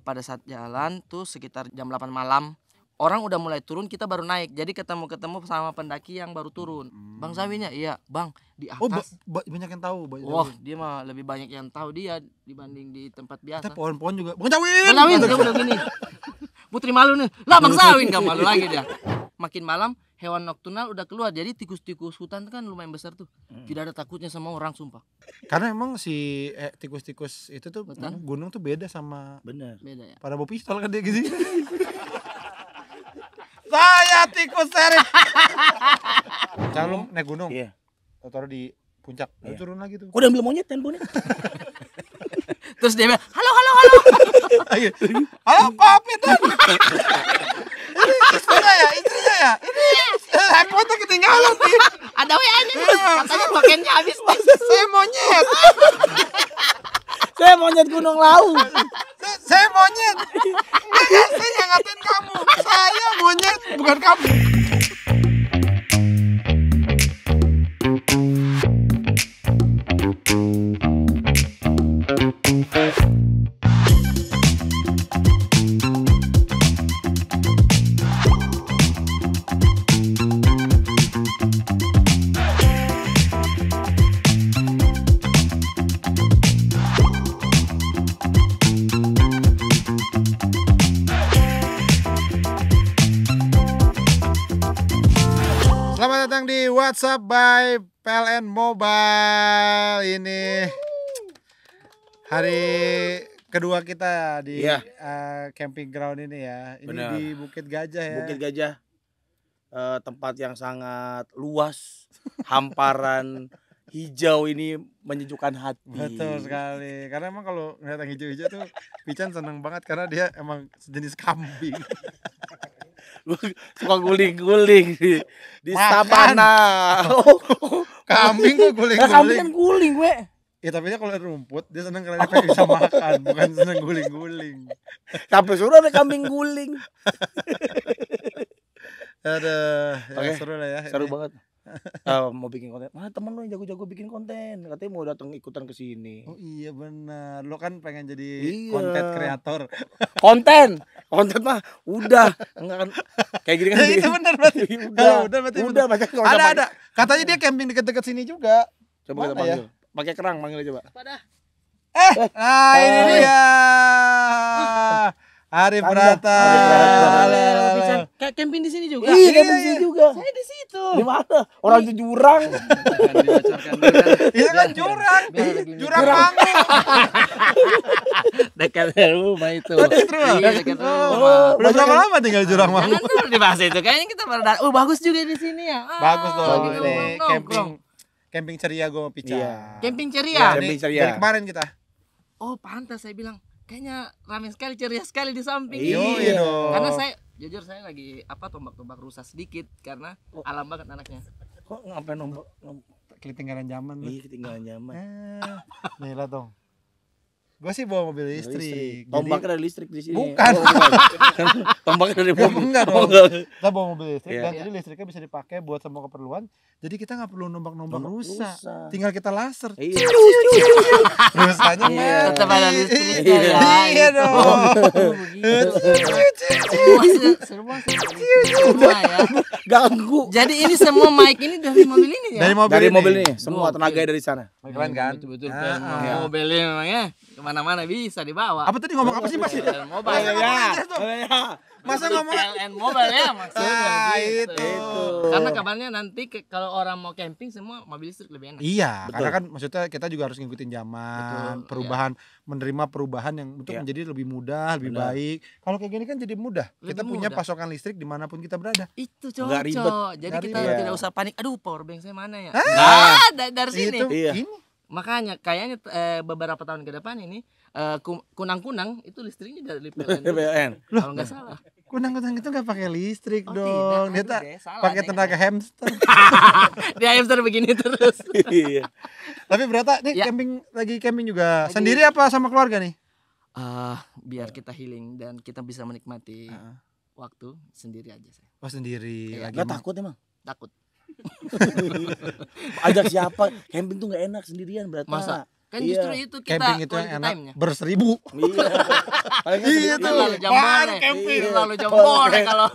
pada saat jalan tuh sekitar jam 8 malam orang udah mulai turun, kita baru naik. Jadi ketemu sama pendaki yang baru turun. Bang Sawinya, iya bang, di atas. Banyak yang tahu. Wah, dia mah lebih banyak yang tahu dia dibanding di tempat biasa. Kita pohon-pohon juga. Bang Sawin. Bang Sawin dia udah gini. Putri malu nih. Lah Bang Sawin gak malu lagi dia. Makin malam hewan nokturnal udah keluar. Jadi tikus-tikus hutan kan lumayan besar tuh. Tidak ada takutnya sama orang, sumpah. Karena emang si tikus-tikus itu tuh gunung tuh beda sama. Bener. Beda ya. Pada bawa pistol kan dia gitu. Saya tikus seri. Jangan lu naik gunung. Iya. Taruh di puncak. Lalu turun lagi tuh. Kok udah ambil monyet handphone-nya? Terus dia bilang, halo. Halo Pak Peter. Ini istrinya ya. Ini handphone ketinggalan nih. Ada WA-nya. Katanya pakaiannya habis. Saya monyet. Saya monyet Gunung Lawu. Saya monyet. Enggak, saya yang ngatain kamu. Saya monyet, bukan kamu. Selamat datang di WhatsApp by PLN Mobile. Ini hari kedua kita di camping ground ini ya. Ini Bener. di Bukit Gajah ya. Bukit Gajah. Tempat yang sangat luas, hamparan hijau ini menyejukkan hati. Betul sekali. Karena emang kalau ngeliat yang hijau-hijau tuh Pican seneng banget karena dia emang sejenis kambing. Suka guling-guling di Makan. sabana. Kambing kok Kambing guling-guling. kan guling, we. Ya tapi dia kalau ada rumput dia seneng karena dia bisa makan, bukan seneng guling-guling. Sampai suruh ada kambing guling. Aduh, ya Oke, seru lah ya. Seru ini. banget. Mau bikin konten. Mana temen lo yang jago-jago bikin konten? Katanya mau datang ikutan ke sini. Oh iya benar. Lo kan pengen jadi Iya. konten kreator. Konten mah udah enggak kan kayak gini kan. Iya benar berarti. Udah berarti. udah banyak nggak usah Ada. Katanya dia camping dekat-dekat sini juga. Coba kita Mana ya? panggil. Pakai kerang panggil coba. Nah, ini dia. Ari Prata. Kayak camping di sini juga. Iya, kan di sini juga. Saya di situ. Di mana? Orang di jurang. Jangan dibocorkan dulu kan. Itu kan jurang. Biar ada gini. Jurang Mangu. Dekat rumah itu. Dekat rumah? Iya, dekat rumah. Udah berapa lama tinggal di Jurang Mangu? Jangan dulu dibahas itu. Kayaknya kita baru bagus juga di sini ya. Bagus dong. lagi Ini nongkrong. camping ceria gue sama Pica. Iya. Camping Ya, ceria. Camping ini ceria. dari kemarin kita. Oh, pantas saya bilang. Kayaknya ramai sekali, ceria sekali di samping. Iya. dong. Karena saya jujur saya lagi tombak-tombak rusa sedikit karena alam banget anaknya. Kok ngapain nombok? Ketinggalan zaman lu. Iya, ketinggalan zaman. Nih lah dong. Gue sih bawa mobil listrik. Tombaknya dari listrik di sini. Bukan. Tombaknya dari Ya, mobil. enggak dong. enggak. Kita bawa mobil listrik Iya. dan jadi listriknya bisa dipakai buat semua keperluan. Jadi kita nggak perlu nombak-nombak Nombak rusa. rusa. Tinggal kita laser. Iya. Rusanya Iya. mah. Tetap ada listrik. Iya. Iya dong. Semua ya. Ganggu. Jadi ini semua mic ini dari mobil ini ya. Dari mobil ini, Gokil. semua tenaga dari sana. Keren kan? Betul-betul Ah, PLN mobilnya memang ya. Kemana-mana bisa dibawa. Apa tadi ngomong apa sih Mas? PLN Mobile Masa ngomong PLN Mobile ya maksudnya Ah, gitu. itu. Karena kabarnya nanti kalau orang mau camping semua mobil listrik lebih enak. Iya, Betul. karena kan maksudnya kita juga harus ngikutin zaman, Betul, perubahan, menerima perubahan yang untuk Iya. menjadi lebih mudah, lebih Benar. baik. Kalau kayak gini kan jadi mudah. Kita Lebih punya mudah. pasokan listrik dimanapun kita berada. Itu Nggak ribet. cocok. Jadi Nggak kita ribet. tidak usah panik. Aduh, power bank saya mana ya? Ah, Dari sini. Itu, Iya. ini. Makanya kayaknya beberapa tahun ke depan ini kunang-kunang itu listriknya dari PLN. PLN. Kalau nggak salah. Kunang-kunang itu nggak pakai listrik Oh, dong. tidak. Dia Aduh, deh, salah pakai deh. tenaga hamster. Dia hamster begini terus. Iya. Tapi berata nih Ya. lagi camping juga. Lagi. Sendiri apa sama keluarga nih? Biar kita healing dan kita bisa menikmati Ah. waktu sendiri aja saya. Oh sendiri. Iya. Lagi Gak takut emang. Takut. Ajak siapa? Camping tuh gak enak sendirian berarti. Masa? Kan Iya. justru itu kita Camping itu yang quality enak time-nya. berseribu. Iya. Paling Iya kan tuh. Lalu jam Baru boleh. camping. Lalu jam boleh kalau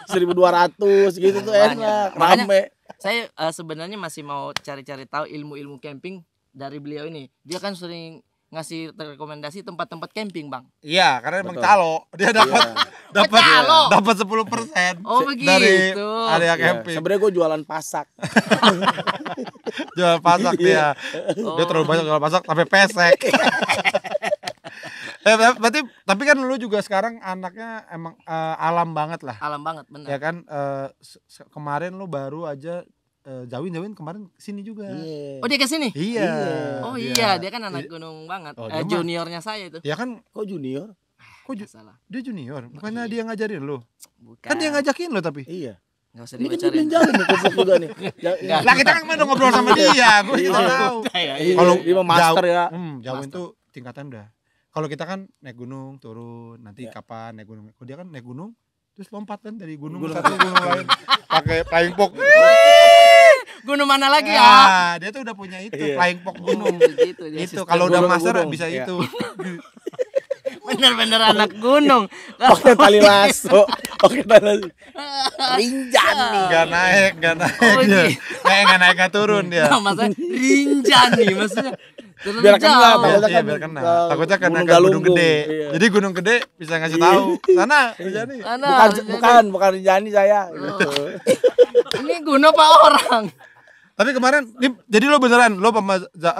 1.200 gitu tuh Banyak. enak, Makanya- rame. saya sebenarnya masih mau cari-cari tahu ilmu-ilmu camping dari beliau ini. Dia kan sering ngasih rekomendasi tempat-tempat camping, Bang. Iya, karena emang Betul. calo. Dia dapat dapat Calo. dapat 10% Oh, dari begitu. area Iya, camping. sebenarnya gue jualan pasak. Jual pasak dia. Oh. Dia terlalu banyak jual pasak sampai pesek. Berarti tapi kan lu juga sekarang anaknya emang alam banget lah. Alam banget, benar. Ya kan kemarin lu baru aja Jawin kemarin sini juga. Iya. Oh, dia ke sini? Iya. Oh iya, dia kan anak gunung banget. Oh, dia mah- Juniornya saya itu. Ya kan Kok junior? kok Salah. dia junior, bukannya dia ngajarin lu. Bukan. Kan dia ngajakin lu tapi. Iya. Enggak usah Ini kan dibocorin. dia jalin nih kumpul juga nih. Enggak. Lah kita kan udah ngobrol sama dia, gua juga tahu. Iya, Kalau dia mah master ya. Jauhin Master. tuh tingkatan udah. Kalau kita kan naik gunung, turun, nanti Ya. kapan naik gunung. Kalau dia kan naik gunung, terus lompat kan dari gunung Gunung satu ke gunung lain. Pakai flying fox. Gunung mana lagi ya? Ah, dia tuh udah punya itu, Iya. flying fox gunung. Gitu dia. Itu kalau udah gunung, master gunung. bisa Iya. itu. Bener-bener anak gunung. Pakai tali lasso. Pakai tali lasso. Rinjan nih. Enggak naik Oh, dia. gitu. Enggak turun dia. Nah, maksudnya rinjan nih maksudnya. Terlalu Biar kena, jauh. takutnya Iya, kan biar kena. ke Takutnya kena Gunung ke gunung Galunggung. gede. Iya. Jadi gunung gede bisa ngasih Iya. tahu. Sana, Rinjani. Mana, Bukan Rinjani saya. Gitu. Ini gunung apa orang? Tapi kemarin jadi lo beneran lo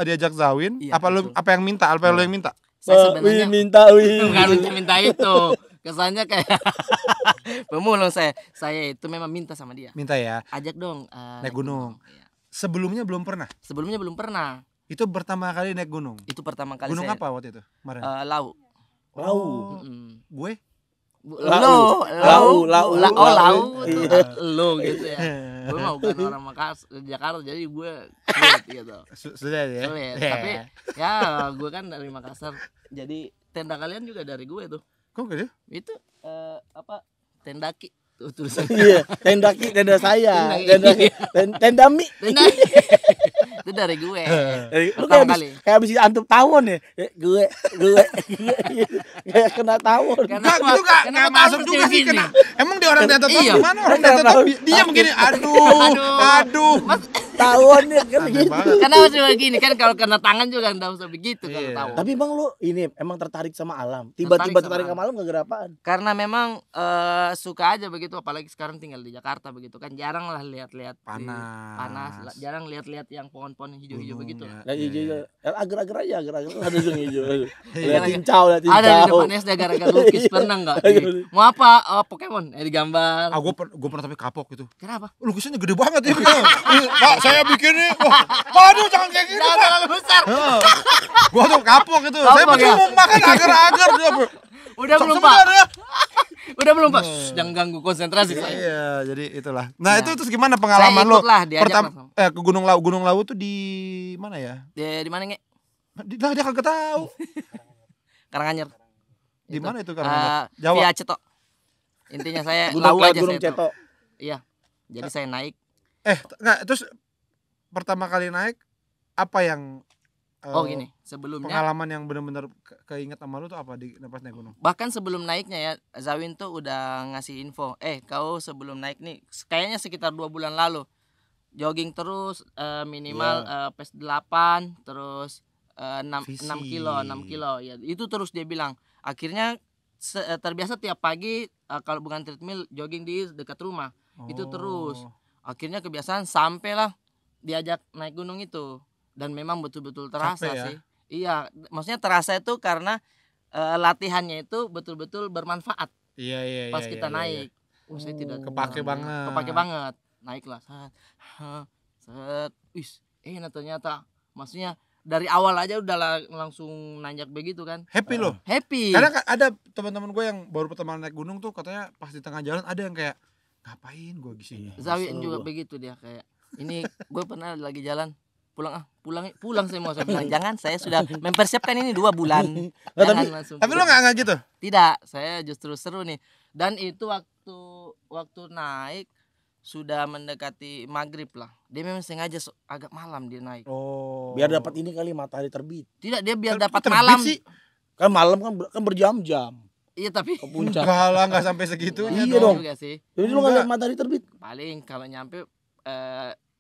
diajak Zawin Iya, apa betul. apa yang minta? Apa lo yang minta? Saya sebenarnya minta bukan minta itu. Kesannya kayak pemulung saya. Saya itu memang minta sama dia. Minta ya. Ajak dong Naik gunung. Iya. Sebelumnya belum pernah. Sebelumnya belum pernah. Itu pertama kali naik gunung. Itu pertama kali Gunung saya. apa waktu itu? Kemarin. Lau. Lau. Mm. Gue. Lau. Lau. Oh, lau itu Iya. lo gitu ya. Gue mah bukan orang Makassar, Jakarta, jadi gue sulit gitu. Sudah ya. Sulit. Tapi ya gue kan dari Makassar. Jadi tenda kalian juga dari gue tuh. Kok gitu? Itu apa? Tendaki. Tuh tulisan. Iya, tenda saya. Tenda- Tenda mie. Tenda. Itu dari gue. Lu Pertama kayak abis antup tawon ya. Gue kayak kena tawon. Enggak gitu enggak masuk juga sih kena. Emang dia orang teater Iya. gimana orang Kenapa? teater dia begini aduh. Tawonnya kan Aneh gitu. banget. Karena masih begini kan kalau kena tangan juga enggak usah begitu kalau Iya. tahu. Tapi bang lu ini emang tertarik sama alam. Tiba-tiba tertarik sama alam gak apaan? Karena memang suka aja begitu, apalagi sekarang tinggal di Jakarta begitu kan, jarang lah lihat-lihat Panas. jarang lihat-lihat yang pohon-pohon hijau-hijau Gunung, begitu. ya. Nah, hijau agar-agar aja, agar-agar ada yang hijau. Iya. Lihat cincau, lihat Ada di cincau. depan SD gara-gara lukis pernah enggak? Mau apa? Oh, Pokemon digambar. Ah gue pernah tapi kapok gitu. Kenapa? Lukisannya gede banget ya. Pak saya bikin nih. Waduh jangan kayak gini. Jangan terlalu besar. Gua tuh kapok gitu. Kapok Saya pikir ya? mau makan agar-agar dia. Udah belum, Pak? Sebenarnya. Udah belum, Pak? Shh, jangan ganggu konsentrasi saya. Iya, jadi itulah. Nah, Nah, itu terus gimana pengalaman saya lo? ikutlah, diajak Pertama langsung. ke Gunung Lawu. Gunung Lawu tuh di mana ya? Di mana, Nge? Dia kagak tahu. Karanganyar. Di mana itu karena Via Jawa. Cetok. Intinya saya Gunung lau aja Gunung saya tahu. Ceto. Iya. Jadi saya naik. Enggak, terus pertama kali naik apa yang Oh gini, sebelumnya pengalaman yang benar-benar keinget sama lu tuh apa di pas naik gunung? bahkan sebelum naiknya ya, Zawin tuh udah ngasih info. Kau sebelum naik nih, kayaknya sekitar 2 bulan lalu jogging terus minimal pace 8 terus 6 Visi. kilo ya. Itu terus dia bilang. Akhirnya terbiasa tiap pagi kalau bukan treadmill jogging di dekat rumah. Itu terus. Akhirnya kebiasaan sampailah diajak naik gunung itu, dan memang betul-betul terasa Capek ya? sih. Iya, maksudnya terasa itu karena latihannya itu betul-betul bermanfaat Iya. pas kita naik. Saya tidak Kepake banget. Kepake banget. Naiklah set. Wis, ternyata maksudnya dari awal aja udah langsung nanjak begitu kan. Happy lo. Happy. Karena ada teman-teman gue yang baru pertama naik gunung tuh katanya pas di tengah jalan ada yang kayak ngapain gue di sini. Zawin juga begitu dia kayak. Ini gue pernah lagi jalan pulang saya mau saya bilang jangan, saya sudah mempersiapkan ini 2 bulan. Jangan langsung. Tapi lo nggak gitu? Tidak, saya justru seru nih. Dan itu waktu naik sudah mendekati maghrib lah. Dia memang sengaja agak malam dia naik. Oh. Biar dapat ini kali matahari terbit. Tidak, dia biar Kok dapat terbit malam. sih? Kan malam kan berjam-jam Iya tapi ke puncak. Enggak lah, enggak sampai segitunya Iya dong. juga sih. Jadi lu nggak lihat matahari terbit? Paling kalau nyampe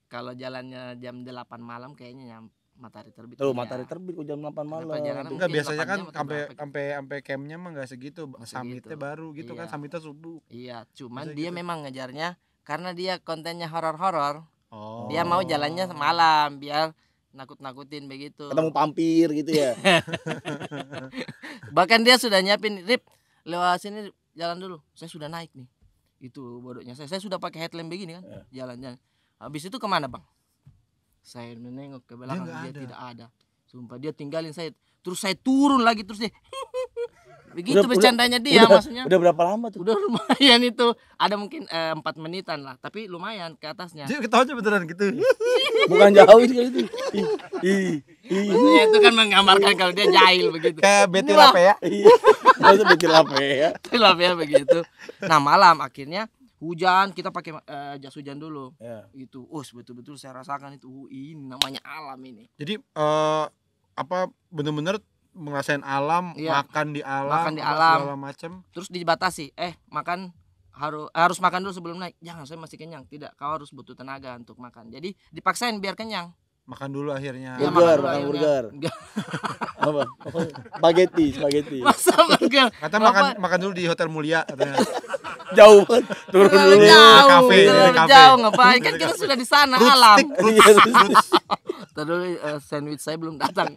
kalau jalannya jam 8 malam kayaknya matahari terbit. Tuh Iya. matahari terbit kok jam 8 malam. perjalanan Enggak, mungkin biasanya 8 kan jam atau sampai berapa gitu. sampai campnya mah enggak segitu. Summitnya baru gitu kan, Iya. summitnya subuh. Iya, cuman Biasanya dia gitu. memang ngejarnya karena dia kontennya horor-horor. Oh. Dia mau jalannya malam biar nakut-nakutin begitu. Ketemu pampir gitu ya. Bahkan dia sudah nyiapin, Rip, lewat sini jalan dulu. Saya sudah naik nih. Itu bodohnya. Saya sudah pakai headlamp begini kan. Jalan-jalan. Habis itu kemana, Bang? Saya menengok ke belakang, nggak dia ada. tidak ada. Sumpah dia tinggalin saya. Terus saya turun lagi terus dia. Begitu bercandanya dia maksudnya. Udah berapa lama tuh? Udah lumayan itu. Ada mungkin 4 menitan lah, tapi lumayan ke atasnya. Jadi ketawanya beneran gitu. Bukan jauh itu kali itu. Ih. Maksudnya itu kan menggambarkan kalau dia jahil begitu. Kayak Betty Inilah. Lape ya. Iya. Masa bikin apa ya? Itulah ya begitu. Nah malam akhirnya hujan, kita pakai jas hujan dulu. Ya. Itu, betul-betul saya rasakan itu. Ini namanya alam ini. Jadi apa bener-bener ngerasain alam, Iya. makan di alam, Makan di apa alam. segala macem. Terus dibatasi, makan harus makan dulu sebelum naik. Jangan, saya masih kenyang. Tidak, kau harus butuh tenaga untuk makan. Jadi dipaksain biar kenyang. Makan dulu akhirnya. Ya, Burger, dulu makan akhirnya. burger. Enggak. Apa? Spaghetti. Masa burger? Kata Bapak- makan dulu di Hotel Mulia katanya. Jauh banget. Turun Terlalu dulu. jauh, kafe, terlalu kafe. jauh ngapain? Kan kita sudah di sana alam. Iya. Terus sandwich saya belum datang.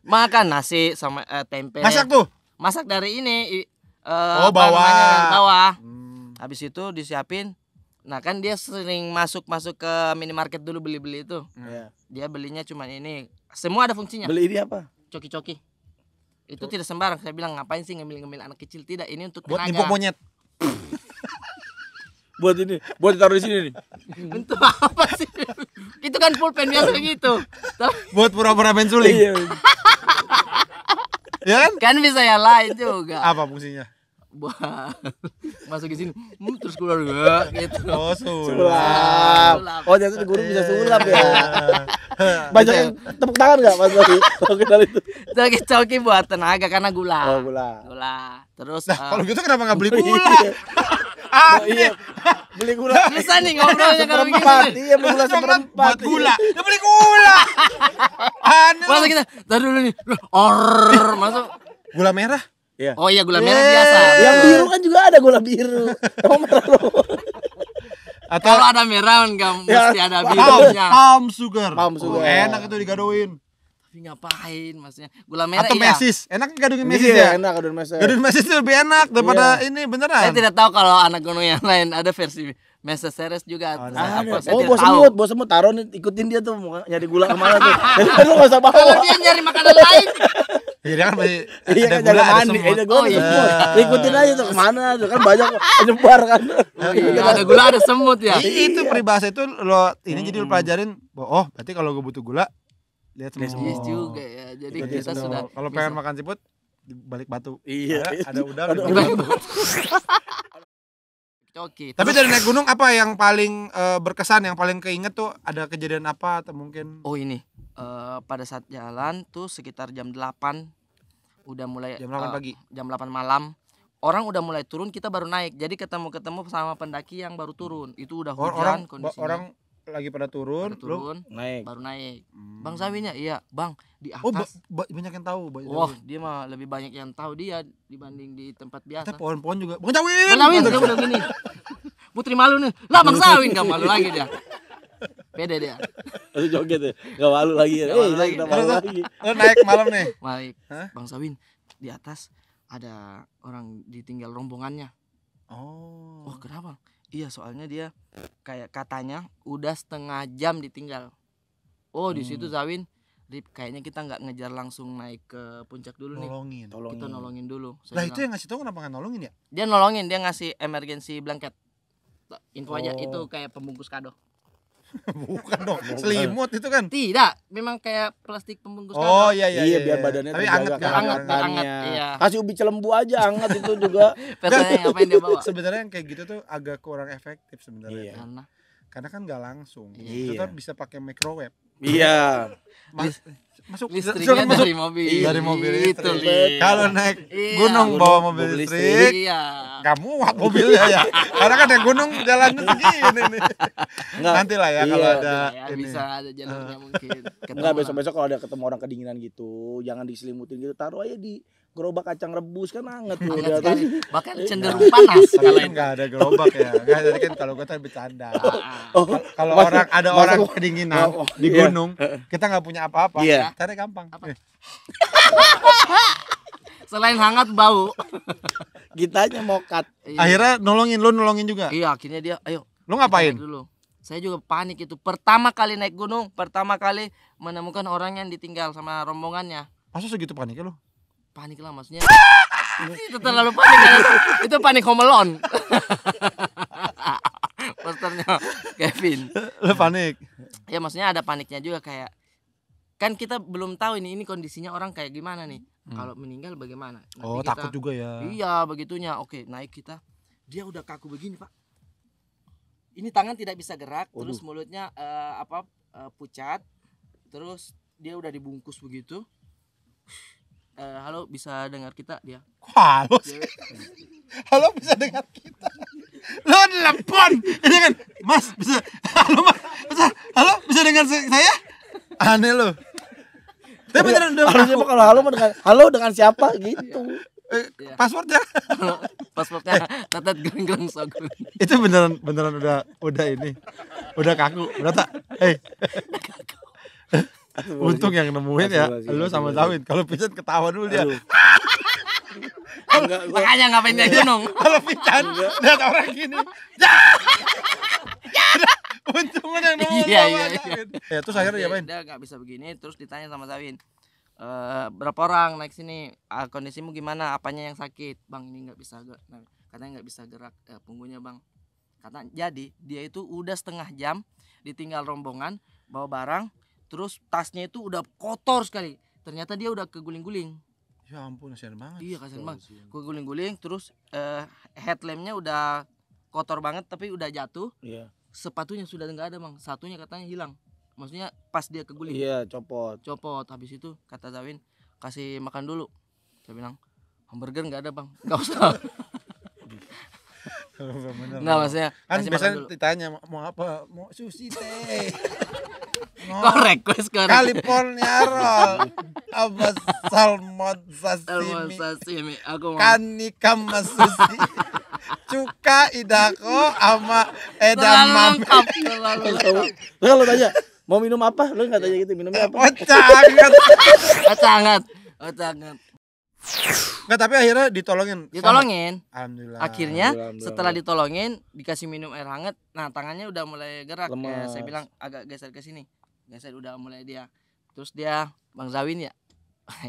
Makan nasi sama tempe. Masak tuh. Masak dari ini Oh, apa bawah. namanya, bawah. Hmm. Habis itu disiapin. Nah kan dia sering masuk ke minimarket dulu beli itu. Ya. Dia belinya cuma ini. Semua ada fungsinya. Beli ini apa? Coki-coki. Itu tidak sembarang. Saya bilang ngapain sih ngemil-ngemil anak kecil? Tidak, ini untuk Buat tenaga. nimpuk monyet. Buat ini, buat ditaruh di sini nih. Untuk apa sih? Itu kan pulpen biasa gitu. Buat pura-pura main suling. Iya. Ya kan? Kan bisa yang lain juga. Apa fungsinya? Buat masuk di sini, terus keluar gak gitu. Oh, sulap. Sulap. Sulap. Oh, ternyata guru bisa sulap ya. Iya. Banyak yang tepuk tangan enggak Mas Bari? Kalau kenal itu. Coki-coki buat tenaga karena gula. Oh, gula. Gula. Terus Nah, kalau gitu kenapa nggak beli gula? Iya. Ah, Oh, iya. Beli gula. bisa nih ngobrolnya kalau Seperempat. begini. Iya, beli gula coklat seperempat. buat gula. Ya beli gula. Aneh. Masa kita taruh dulu nih. Or, masuk. Gula merah. Iya. Oh iya gula merah biasa. Yang biru kan juga ada gula biru. Emang merah doang. Atau Kalau ada merah enggak mesti ada palm, birunya. palm sugar. Palm sugar. Oh, enak itu digadoin. Tapi ngapain maksudnya? Gula merah Atau iya. mesis. Enak gadoin mesis Iya, ya. enak adon meses. Gadoin mesis itu lebih enak daripada Iya. ini Saya beneran. tidak tahu kalau anak gunung yang lain ada versi Mesa Ceres juga. Ada. Saya Ada. saya Oh, tidak bos tahu. semut, bos semut taruh nih, ikutin dia tuh mau nyari gula kemana tuh. Jadi lu enggak usah Kalau bawa. dia nyari makanan lain. Iya dia kan masih Iya ada kan gula, jaga ada mandi, semut. ada gua Oh, iya. ikutin aja tuh kemana tuh kan banyak nyebar kan. Oh, iya, ada gula ada semut ya. Itu peribahasa itu lo ini jadi lo pelajarin. Oh, berarti kalau gue butuh gula lihat semut. Yes juga ya. Jadi Ikutin kita semut. sudah Kalau pengen makan siput di balik batu. Iya. Ada udang. Ada di udang. balik batu. coki. Tapi dari naik gunung apa yang paling berkesan, yang paling keinget tuh ada kejadian apa atau mungkin Oh ini pada saat jalan tuh sekitar jam 8 udah mulai jam 8 pagi. jam 8 malam orang udah mulai turun, kita baru naik. Jadi ketemu sama pendaki yang baru turun. Itu udah hujan kondisinya. Orang lagi pada turun, Baru turun, Naik. baru naik. Hmm. Bang Sawinya, iya, Bang, di Oh, atas. banyak yang tahu, banyak Wah, yang tahu. dia mah lebih banyak yang tahu dia dibanding di tempat biasa. Kita pohon-pohon juga. Bang Jawin. Bang Sawin dia udah gini. Putri malu nih. Lah Bang Sawin gak malu lagi dia. Pede dia. Lalu joget ya. Enggak malu lagi ya. Nggak malu lagi. Udah malu lagi. Lo naik malam nih. Baik. Hah? Bang Sawin di atas ada orang ditinggal rombongannya. Oh. Oh, kenapa? Iya, soalnya dia kayak katanya udah setengah jam ditinggal. Oh, di situ Zawin, Rip, kayaknya kita nggak ngejar langsung naik ke puncak dulu nih. Nolongin. Kita nolongin dulu. Saya Lah bilang, itu yang ngasih tahu kenapa nggak nolongin ya? dia nolongin, dia ngasih emergency blanket. Info aja Oh. itu kayak pembungkus kado. Bukan dong, selimut itu kan. Tidak, memang kayak plastik pembungkus Oh kantong. iya iya. Iya, biar badannya Tapi terjaga anget kan. Anget, kehanggatannya. iya. Kasih ubi celembu aja anget itu juga. Pesannya ngapain dia bawa? Sebenarnya yang kayak gitu tuh agak kurang efektif sebenarnya. Iya. Karena kan nggak langsung. Iya. Tetap bisa pakai microwave. Iya. Masuk Listriknya masuk dari mobil. dari mobil Itu, listrik. Li. Kalau naik Iya. gunung bawa mobil Mobil listrik, Iya. nggak muat mobilnya ya. Karena kan yang gunung jalannya segini nih. Enggak. Nanti lah ya Iya. kalau ada Ya, ini. bisa ada jalurnya mungkin. Ketemu Enggak, lah. besok-besok kalau ada ketemu orang kedinginan gitu, jangan diselimutin gitu, taruh aja di gerobak kacang rebus kan anget tuh di Hangat atas. sekali. Bahkan cenderung panas Tapi kalau kan itu. nggak ada gerobak ya. Nggak ada kan kalau gue tadi bercanda. Oh, Kalau Mas- orang ada Mas- orang kedinginan Oh, di iya. gunung, kita nggak punya apa-apa. Iya. Cari gampang. Apa? Selain hangat bau. Kitanya mokat. Iya. Akhirnya lu nolongin juga. Iya, akhirnya dia ayo Lu ngapain? kita naik dulu. Saya juga panik itu. Pertama kali naik gunung, pertama kali menemukan orang yang ditinggal sama rombongannya. Masa segitu paniknya lu? Panik lah maksudnya. Itu terlalu panik kan? Itu panik Home Alone. Posternya Kevin. Lu panik. Ya maksudnya ada paniknya juga kayak kan kita belum tahu ini kondisinya orang kayak gimana nih. Kalau meninggal bagaimana? Nanti Oh, kita- takut juga ya. Iya begitunya. Oke naik kita. Dia udah kaku begini pak. Ini tangan tidak bisa gerak. Terus mulutnya pucat. Terus dia udah dibungkus begitu. Halo bisa dengar kita dia. Halo. Dia- Halo bisa dengar kita. Lu telepon. Ini kan, Mas bisa. Halo Mas. Halo bisa dengar saya? Aneh lu. Tapi beneran udah Harusnya mah kalau halo mah dengan halo dengan siapa gitu. Iya. passwordnya. Pasportnya tetet gereng-gereng sogun. Itu beneran udah ini. Udah kaku. Udah tak. Untung yang nemuin ya. Lu sama Zawin. Kalau Pican ketawa dulu dia. Aduh. Enggak, gua Makanya ngapain naik gunung? Kalau Pican lihat orang gini. Untung yang nemuin. Iya, sama iya, Zawin. Ya terus akhirnya diapain? Dia nggak bisa begini terus ditanya sama Zawin. Berapa orang naik sini? Kondisimu gimana? Apanya yang sakit? Bang ini nggak bisa gerak. Nah, katanya nggak bisa gerak punggungnya bang. Kata jadi dia itu udah setengah jam ditinggal rombongan bawa barang. Terus tasnya itu udah kotor sekali. Ternyata dia udah keguling-guling. Ya ampun, kasihan banget. Iya kasihan banget. Keguling-guling terus headlampnya udah kotor banget tapi udah jatuh. Iya. Sepatunya sudah nggak ada bang. Satunya katanya hilang. Maksudnya pas dia keguling. Iya, copot. Copot. Habis itu kata Zawin kasih makan dulu. Saya bilang hamburger nggak ada bang. Nggak usah. Bener. Nggak maksudnya Kan kasih makan biasanya dulu. ditanya mau apa? Mau sushi teh. Kok request ke California roll. Apa salmon Salmon sashimi. sashimi. Aku mau. Kanikama sushi. Cuka idako sama Terlalu edamame. lengkap. Terlalu lengkap. Lu kalau tanya, mau minum apa? Lu enggak tanya gitu, minumnya apa? Kocak. Sangat. Sangat. Nggak, tapi akhirnya ditolongin. Ditolongin. Alhamdulillah. Akhirnya Alhamdulillah. setelah ditolongin dikasih minum air hangat. Nah tangannya udah mulai gerak. Lemas. Saya bilang agak geser ke sini. Geser udah mulai dia. Terus dia Bang Zawin ya.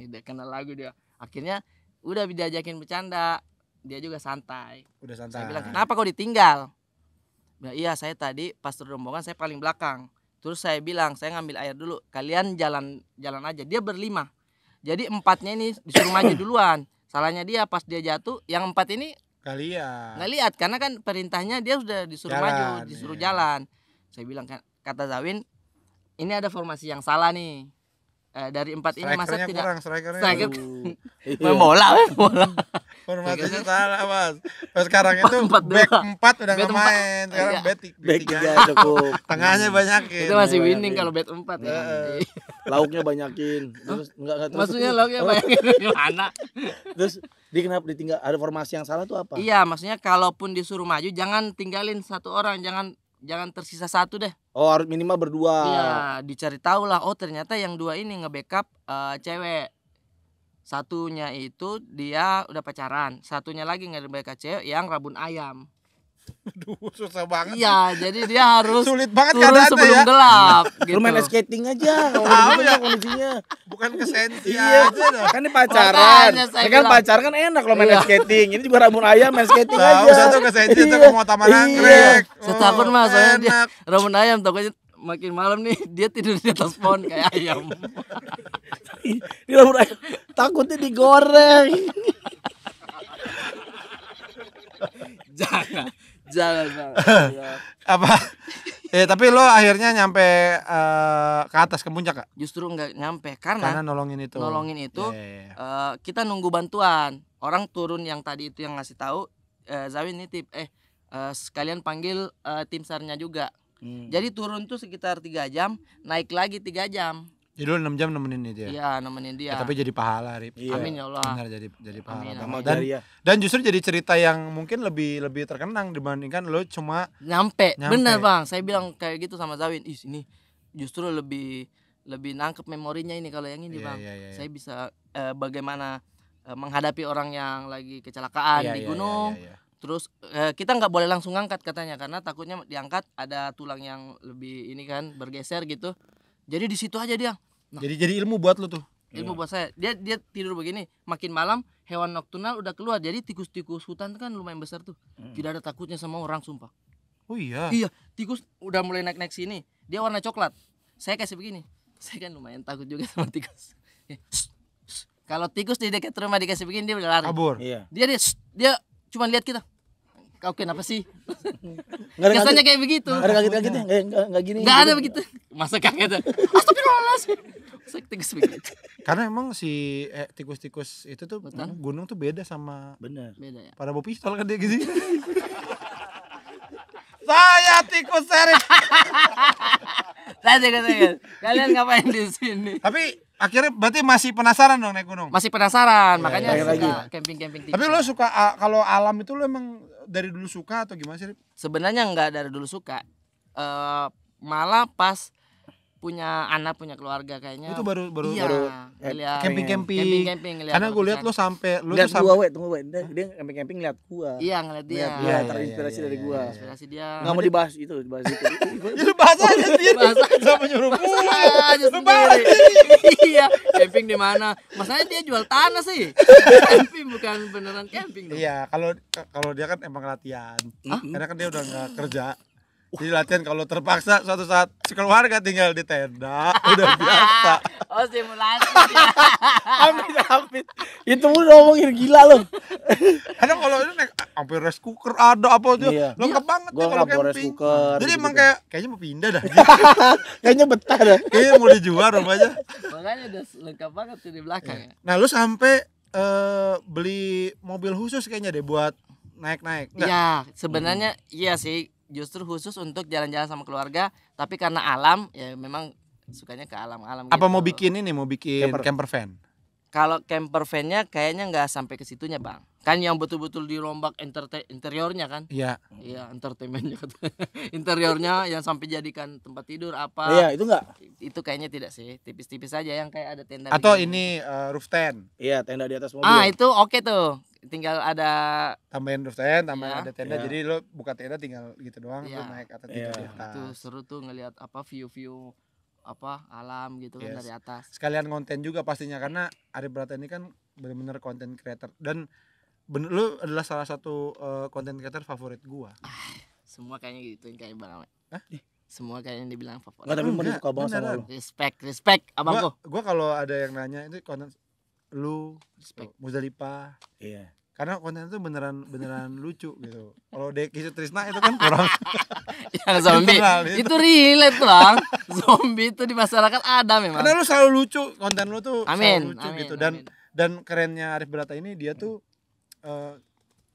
Udah kenal lagu dia. Akhirnya udah diajakin bercanda. Dia juga santai. Udah santai. Saya bilang kenapa kau ditinggal? Nah, iya saya tadi pas rombongan saya paling belakang. Terus saya bilang saya ngambil air dulu. Kalian jalan aja. Dia berlima. Jadi empatnya ini disuruh maju duluan. Salahnya dia pas dia jatuh, yang empat ini Kalian. nggak lihat karena kan perintahnya dia sudah disuruh Jalan, maju, disuruh iya. jalan. Saya bilang kata Zawin, ini ada formasi yang salah nih. Dari empat ini masa Strikernya tidak kurang, strikernya. striker Iya. main bola, main bola. Formasinya salah, Mas. Pas sekarang itu 4-4-2. back 4 udah Bet nggak 4. main. Sekarang Iya. bet Back 3. tiga cukup. Tengahnya banyakin. Itu masih Iya, winning iya. kalau bet 4 ya. Lauknya banyakin. Terus enggak terus. Maksudnya lo kayak bayangin gimana? Terus dia kenapa ditinggal? Ada formasi yang salah tuh apa? Iya, maksudnya kalaupun disuruh maju jangan tinggalin satu orang, jangan tersisa satu deh. Oh, harus minimal berdua. Iya, dicari tahu lah. Oh, ternyata yang dua ini nge-backup cewek. Satunya itu dia udah pacaran, satunya lagi nge-backup cewek yang rabun ayam. Aduh, susah banget. Iya, jadi dia harus Sulit banget turun keadaannya sebelum ya. gelap gitu. Lu main skating aja kalau Tahu gitu ya. kondisinya. Bukan ke sensi Iya, aja dah. kan ini pacaran. Makanya saya Ini kan bilang. pacaran kan enak kalau main Iya. skating. Ini juga rabun ayam main skating Tahu aja. satu ke sensi, itu Iya. ke mau taman Iya. anggrek. Saya takut mas, soalnya dia Enak. rabun ayam takutnya makin malam nih dia tidur di atas pohon kayak ayam. Di dapur ayam. Takutnya digoreng. Jangan. Jangan. Apa? Tapi lo akhirnya nyampe ke atas ke puncak gak? Justru nggak nyampe Karena karena nolongin itu. Iya. kita nunggu bantuan. Orang turun yang tadi itu yang ngasih tahu Zawin nitip sekalian panggil tim SAR-nya juga. Jadi turun tuh sekitar 3 jam, naik lagi 3 jam. Jadi lo 6 jam nemenin dia. Iya, nemenin dia. Tapi jadi pahala, Rip. Iya. Amin ya Allah. Benar jadi pahala. Amin, banget. amin. Dan justru jadi cerita yang mungkin lebih terkenang dibandingkan lo cuma Nyampe. Nyampe. Bener Bang, saya bilang kayak gitu sama Zawin. Ini justru lebih nangkep memorinya ini kalau yang ini Iya, Bang. iya. Saya bisa bagaimana menghadapi orang yang lagi kecelakaan Iya, di iya, gunung. iya. Terus kita nggak boleh langsung ngangkat katanya karena takutnya diangkat ada tulang yang lebih ini kan bergeser gitu. Jadi di situ aja dia. Nah. Jadi ilmu buat lo tuh. Ilmu buat saya. Dia tidur begini, makin malam hewan nokturnal udah keluar. Jadi tikus-tikus hutan kan lumayan besar tuh. Tidak ada takutnya sama orang sumpah. Oh iya. Iya, tikus udah mulai naik sini. Dia warna coklat. Saya kasih begini. Saya kan lumayan takut juga sama tikus. Kalau tikus di dekat rumah dikasih begini dia udah lari. Kabur. Iya. Dia cuma lihat kita. Kau kenapa sih? Enggak ada Kesannya kaget. kayak begitu. Ada kaget-kagetnya. Enggak gini. Enggak ada begitu. Masa kaget. Astagfirullahaladzim. Saya tikus begitu. Karena emang si tikus-tikus itu tuh Betul. gunung tuh beda sama Bener. Beda ya. pada bawa pistol kan dia gitu. Saya tikus seri. Saya tikus. Kalian ngapain di sini? Tapi akhirnya berarti masih penasaran dong naik gunung. Masih penasaran, makanya pengen suka lagi. camping-camping Tapi lo suka kalau alam itu lo emang dari dulu suka atau gimana sih? Rip? sebenarnya enggak dari dulu suka. Malah pas punya anak, punya keluarga kayaknya. Itu baru iya, ngeliat camping-camping ngeliat Karena gue lihat lo lukisan. sampai lo Lihat tuh gua, sampai tunggu, Dia camping-camping lihat gua. Iya, ngeliat dia. Lihat dia, Iya, terinspirasi iya, dari iya, gua. iya. Inspirasi dia. Enggak mau dibahas itu. ya lu bahas aja dia Bahas aja. sama nyuruh gue. aja Lu bahas sendiri. Iya, camping di mana? Masalahnya dia jual tanah sih. Camping bukan beneran camping dong. Iya, kalau dia kan emang latihan. Karena kan dia udah nggak kerja. Jadi latihan kalau terpaksa suatu saat sekeluarga tinggal di tenda udah biasa. Oh, simulasi dia. Amit. Itu lu ngomongin gila lo. Karena kalau ini naik sampai rice cooker ada apa tuh. Iya. Lengkap banget Gua tuh kalau nggak bawa rice camping. cooker, Jadi gitu-gitu. emang kayaknya mau pindah dah. Kayaknya betah dah. Kayaknya mau dijual rumahnya. Makanya udah lengkap banget tuh di belakang ya. Nah, lu sampai beli mobil khusus kayaknya deh buat naik-naik. Enggak? Iya, sebenarnya iya sih, justru khusus untuk jalan-jalan sama keluarga, tapi karena alam ya memang sukanya ke alam-alam gitu. Apa mau bikin camper van? Kalau camper van-nya kayaknya nggak sampai ke situnya, Bang. Kan yang betul-betul dirombak interiornya kan? Iya. Iya, entertainmentnya interiornya yang sampai jadikan tempat tidur apa. Iya, itu enggak. Itu kayaknya tidak sih, tipis-tipis aja yang kayak ada tenda Atau begini. ini roof tent. Iya, tenda di atas mobil. Itu oke tuh. Tinggal ada Tambahin roof tent, tambahin Iya. ada tenda. Iya. Jadi lo buka tenda tinggal gitu doang, Iya. lo naik atau Iya. tidur di atas. itu seru tuh ngelihat apa view-view apa alam gitu kan Yes. dari atas. Sekalian konten juga pastinya karena Arif Brata ini kan benar-benar content creator dan lu adalah salah satu content creator favorit gua. Semua kayaknya gituin kayak Bang. Hah? Semua kayaknya dibilang favorit. Enggak, tapi Enggak, bener suka banget sama beneran. lu. Respect abangku. Gua kalau ada yang nanya itu konten lu Respect. Muzdalifah. Iya. Karena konten itu beneran lucu gitu. Kalau Deki Sutrisna itu kan kurang. Yang zombie Internal, itu relate Bang. Zombie itu di masyarakat ada memang. Karena lu selalu lucu, konten lu tuh Amin, selalu lucu amin, gitu amin. dan kerennya Arif Brata ini dia tuh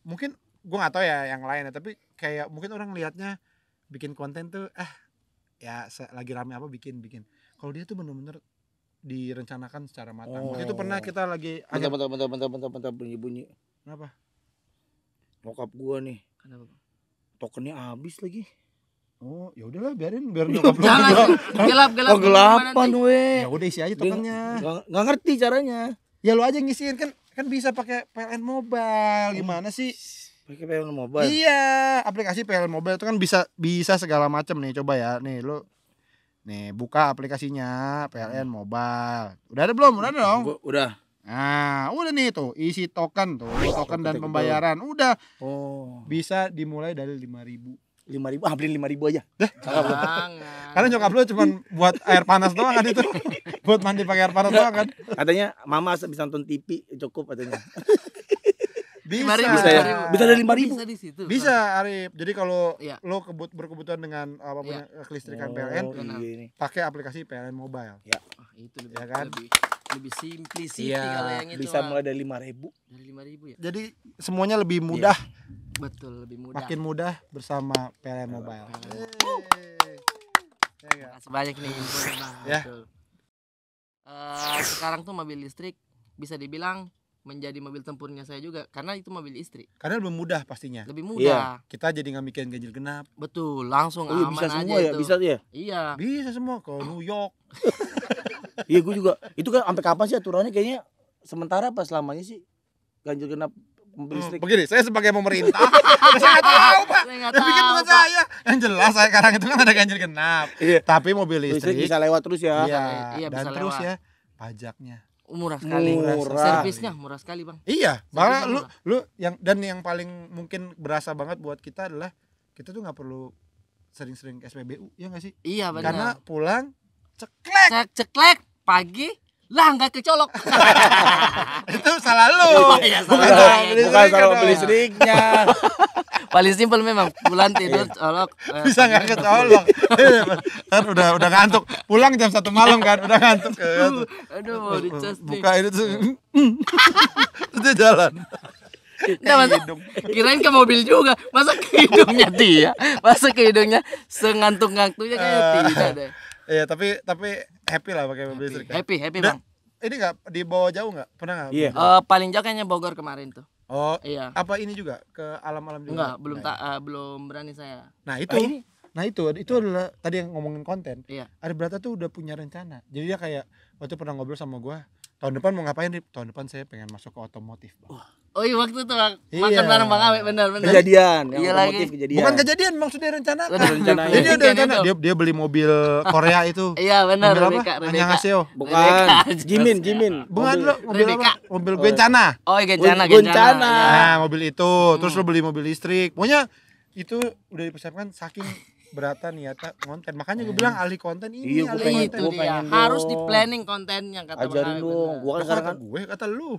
mungkin gua nggak tahu ya yang lain ya, tapi kayak mungkin orang lihatnya bikin konten tuh ya lagi rame apa bikin. Kalau dia tuh bener-bener direncanakan secara matang. Waktu itu pernah kita lagi Bentar bunyi. Kenapa? Bokap gua nih, Kenapa, Bang? tokennya habis lagi. Oh, ya udahlah biar nyokap lu. Jangan gelap. Oh, gelapan weh. Ya udah isi aja Dia tokennya. nggak ngerti caranya. Ya lu aja ngisiin kan bisa pakai PLN Mobile. Gimana sih? Pakai PLN Mobile. Iya, aplikasi PLN Mobile itu kan bisa segala macam nih. Coba ya, nih lu nih buka aplikasinya PLN Mobile. Udah ada belum? Udah ada dong. Udah. Nah, udah nih tuh, isi token tuh, token dan Token. pembayaran. Udah Oh. bisa dimulai dari 5.000. 5.000, beliin 5.000 aja. Jangan. Karena nyokap lu cuma buat air panas doang kan itu. Buat mandi pakai air panas doang kan. Katanya mama bisa nonton TV cukup katanya. Bisa. 5.000, Bisa ya? 5.000. Bisa dari 5.000. Bisa di situ. Bisa Arif. Jadi kalau Iya. lo berkebutuhan dengan apa punya kelistrikan PLN, Iya ini. pakai aplikasi PLN Mobile. Ah, itu lebih, Ya kan? lebih simplicity Iya, kalau yang itu. Bisa mah. mulai dari 5.000. Dari 5.000 ya. Jadi semuanya lebih mudah, Betul, lebih mudah. makin mudah bersama PLN Mobile. Terima kasih banyak nih infonya Bang. Ya. Betul. Sekarang tuh mobil listrik bisa dibilang menjadi mobil tempurnya saya juga karena itu mobil listrik. Karena lebih mudah pastinya. Lebih mudah. Kita jadi nggak mikirin ganjil genap. Betul, langsung Oh, iya, aman bisa aja semua ya, itu. bisa ya. Iya. Bisa semua ke New York. Iya gue juga. Itu kan sampai kapan sih aturannya kayaknya sementara apa selamanya sih ganjil genap mobil listrik? Begini, saya sebagai pemerintah, saya nggak tahu Pak. Saya nggak Tapi kan tahu, bukan Pak. saya. Yang jelas saya sekarang itu kan ada ganjil genap. Iya. Tapi mobil Listrik listrik, bisa lewat terus ya. iya, Iya, dan bisa terus lewat. ya pajaknya. Murah sekali. Murah. Servisnya murah sekali, Bang. Iya, Servisnya malah murah. lu yang paling mungkin berasa banget buat kita adalah kita tuh nggak perlu sering-sering ke SPBU, ya nggak sih? Iya, benar. Karena pulang ceklek. ceklek pagi lah nggak kecolok. Itu salah lu. Oh, iya, salah Bukan saya. mobil Bukan listrik salah dong. mobil listriknya. Paling simpel memang pulang tidur colok. Bisa nggak kecolok. Kan udah ngantuk. Pulang jam 1 malam kan, udah ngantuk. Aduh, mau dicas nih. Buka itu tuh. Terus dia jalan. Nggak, masa, kirain ke mobil juga. Masa ke hidungnya dia? Masa ke hidungnya sengantuk-ngantuknya kayak tidak deh. Iya, tapi happy lah pakai mobil listrik. kan? Happy Udah, Bang. Ini nggak dibawa jauh nggak? Pernah nggak? Iya. Paling jauh kayaknya Bogor kemarin tuh. Oh, Iya. apa ini juga ke alam-alam juga? Enggak, belum berani saya. Nah itu, itu adalah tadi yang ngomongin konten. Iya. Ari Brata tuh udah punya rencana. Jadi dia kayak waktu pernah ngobrol sama gua, tahun depan mau ngapain Rip? Tahun depan saya pengen masuk ke otomotif. Bang. Oh iya waktu itu Bang, Iya. makan bareng Bang Awe benar. Kejadian, yang Iya otomotif lagi. kejadian. Bukan kejadian, maksudnya rencana. Udah rencana. Jadi dia ada Bikin rencana. itu. Dia beli mobil Korea itu. Iya benar, Mobil Rebecca, apa? Annyeonghaseyo. Bukan. Rebecca. Jimin. Bukan lo mobil Rebecca. apa? Mobil Gencana. Oh iya Gencana, Gencana. Nah, mobil itu. Terus lo beli mobil listrik. Pokoknya itu udah dipersiapkan saking berata niata konten. Makanya gue bilang ahli konten ini. Iya, gue ahli pengen konten. Itu Gua dia. pengen Harus dong. di planning kontennya kata Bang Ajarin Awe, dong. benar. Gua kan Kata sekarang kan gue, kata lu.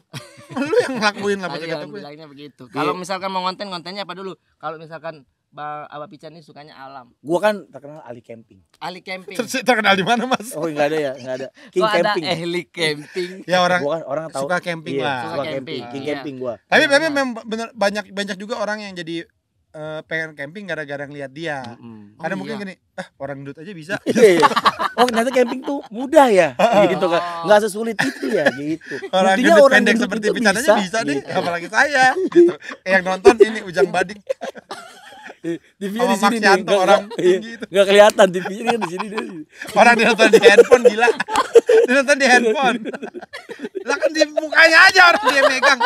Lu yang ngelakuin lah Tadi kata kan gue. bilangnya begitu. Kalau misalkan mau kontennya apa dulu? Kalau misalkan Bang Abah Pican ini sukanya alam, gua kan terkenal ahli camping. ahli camping. Terus terkenal di mana, Mas? Oh, enggak ada ya, enggak ada. King Kok ada camping. ahli camping? Ya orang Gua kan orang tahu suka camping iya, lah. Suka Suka camping. camping, King iya. camping gua. Tapi memang bener banyak juga orang yang jadi pengen camping gara-gara ngeliat dia. Mm-mm. Karena Oh, mungkin iya. gini, orang gendut aja bisa. Iya. Oh, ternyata camping tuh mudah ya. Gitu kan. Enggak sesulit itu ya gitu. Orang Buktinya gendut pendek gendut seperti itu Pican aja bisa deh, gitu. apalagi saya gitu. Yang nonton ini Ujang Badik TV-nya sama di sini nih. Maxianto, orang tinggi itu. Enggak kelihatan TV-nya kan di sini dia. Orang dia nonton di handphone gila. Dia nonton di handphone. Lah kan di mukanya aja orang dia megang.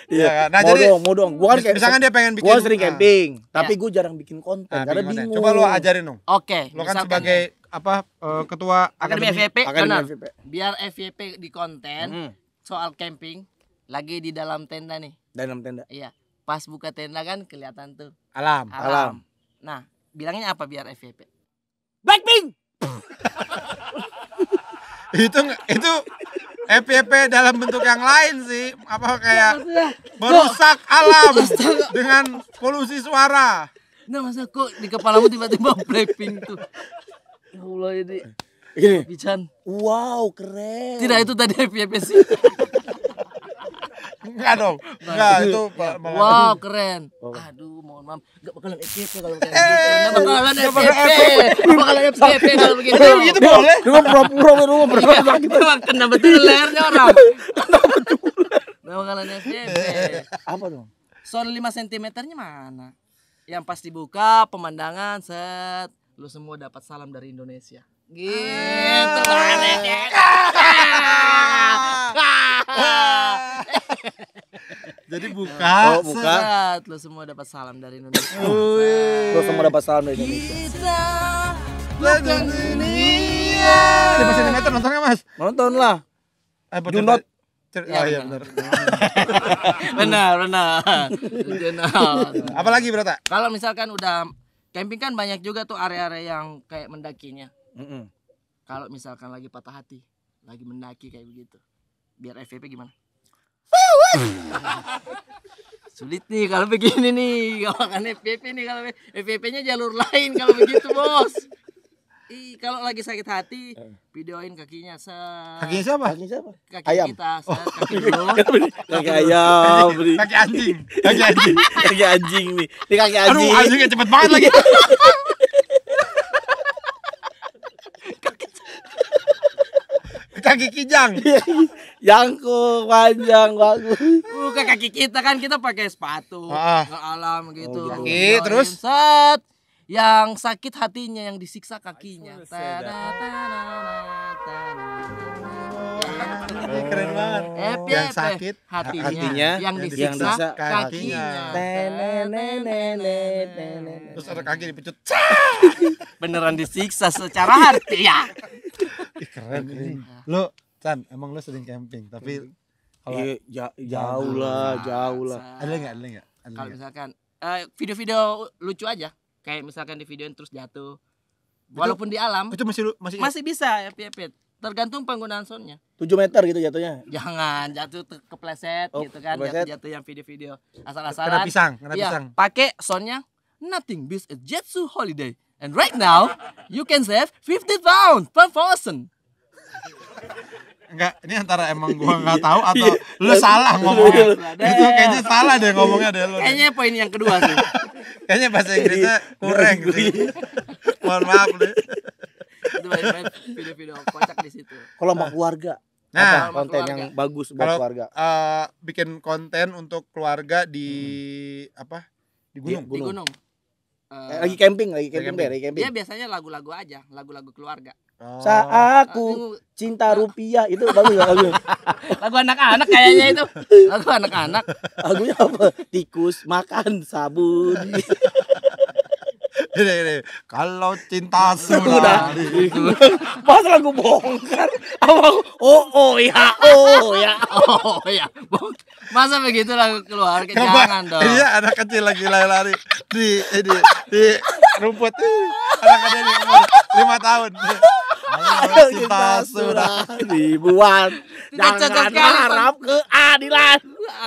Iya, nah mau jadi dong, mau dong. Gua kan kayak misalkan dia pengen bikin gua sering camping, tapi Ya. gua jarang bikin konten Nah, karena bikin konten. bingung. Coba lu ajarin dong. Oke, Lo kan misalkan sebagai apa ketua Akademi akademi. FYP, Akademi benar. FYP. Biar FYP di konten Mm. soal camping lagi di dalam tenda nih. Dalam tenda. Iya. Pas buka tenda kan kelihatan tuh Alam. Alam. Nah, bilangnya apa biar FYP? Blackpink. Itu FYP dalam bentuk yang lain sih, apa kayak merusak alam dengan polusi suara. Nah, masa kok di kepalamu tiba-tiba Blackpink tuh? Ya Allah ini. Gini. Pican. Wow, keren. Tidak itu tadi FYP sih. Enggak dong. Enggak, itu malah Wow, keren. Oh. Aduh, mohon maaf. Enggak bakalan FYP kalau kayak gitu. Enggak bakalan FYP. Enggak bakalan FYP kalau begitu. gitu boleh. Lu pura-pura lu pura-pura sakit. Emang kena betul lehernya orang. Enggak bakalan FYP. Apa dong? Sound 5 cm-nya mana? Yang pas dibuka pemandangan set, lu semua dapat salam dari Indonesia. Gitu bahannya. Jadi buka. Oh, buka. Set, lu semua dapat salam dari Indonesia. Lu semua dapat salam dari Indonesia. Kita bukan dunia. 5 cm nontonnya, Mas. Nonton lah. Apa Do not Oh iya benar. Benar. Benar. Apalagi berata? Kalau misalkan udah camping kan banyak juga tuh area-area yang kayak mendakinya. Kalau misalkan lagi patah hati, lagi mendaki kayak begitu, biar FVP gimana? Sulit nih kalau begini nih, kalau kan FVP nih, kalau FVP-nya jalur lain kalau begitu bos. Kalau lagi sakit hati, videoin kakinya Kakinya siapa? Kakinya siapa? kaki Ayam. kita, kaki dulu. Kaki ayam, beli. Kaki anjing. Kaki anjing. Kaki anjing nih. Ini kaki Aduh, anjing. anjingnya cepet banget lagi. Kaki kijang. Jangkung panjang bagus. Bukan kaki kita kan, kita pakai sepatu ke alam gitu. Oh, gitu. Kaki, terus? Set. Yang sakit hatinya, yang disiksa kakinya. Keren banget. Yang sakit hatinya, yang disiksa kakinya. Terus ada kaki dipecut. Beneran disiksa secara hati ya. Keren. Lu, Chan, emang lu sering camping, tapi kalau Jauh lah. ada enggak? Kalau misalkan video-video lucu aja, kayak misalkan di videoin terus jatuh, walaupun di alam itu masih bisa ya, Pipit. Tergantung penggunaan soundnya. 7 meter gitu jatuhnya. Jangan jatuh kepleset gitu kan, kepleset. jatuh yang video-video asal-asalan. kena Iya, pisang. pakai soundnya Nothing Beats a Jetsu Holiday. And right now, you can save 50 pounds per person. Enggak, ini antara emang gua enggak tahu atau lu salah ngomongnya. Itu kayaknya salah deh ngomongnya deh lu. Kayaknya poin yang kedua sih. Kayaknya bahasa Inggrisnya kurang sih. Mohon maaf deh. Itu main video-video kocak di situ. Kalau sama keluarga. Nah, Apa konten yang bagus buat kalau keluarga. bikin konten untuk keluarga di apa? Di gunung. Di gunung. Lagi camping. Dia biasanya lagu-lagu aja, lagu-lagu keluarga. Saat aku cinta rupiah itu bagus gak lagu? Lagu anak-anak kayaknya itu. Lagu anak-anak. Lagunya apa? Tikus makan sabun. Ini. Kalau cinta sudah. Pas lagu bongkar. Oh ya. Masa begitu lagu keluarga? Kenapa? Jangan dong. Iya, anak kecil lagi lari-lari di rumput. Anak kecil di umur 5 tahun. Kalau cinta sudah dibuat. Tidak cocok Jangan sekali, harap keadilan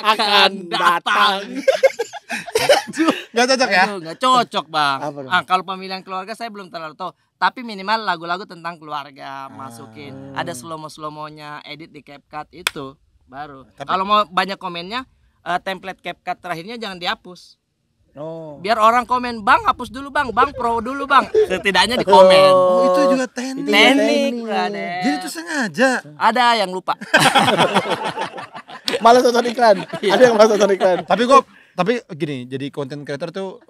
akan datang. Gak cocok ya? Aduh, nggak cocok bang. Apa dong? Kalau pemilihan keluarga saya belum terlalu tahu. Tapi minimal lagu-lagu tentang keluarga masukin. Ada slow-monya, edit di CapCut itu baru. Kalau mau banyak komennya, template CapCut terakhirnya jangan dihapus. Oh. Biar orang komen, bang hapus dulu bang pro dulu bang. Setidaknya di komen. Oh, itu juga teknik. Teknik, brother. Jadi itu sengaja. Ada yang lupa. Malah tonton iklan. Ada yang malah tonton iklan. Tapi gini, jadi content creator tuh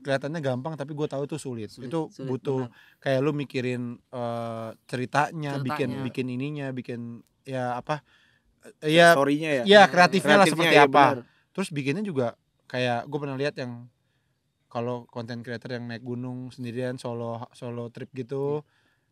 kelihatannya gampang, tapi gue tahu itu sulit. Itu sulit, butuh benar. kayak lu mikirin ceritanya, Ceritanya. bikin ininya, bikin ya apa? Ya Story-nya ya. ya kreatifnya lah seperti ya, apa. benar. Terus bikinnya juga kayak gue pernah lihat yang kalau content creator yang naik gunung sendirian solo trip gitu,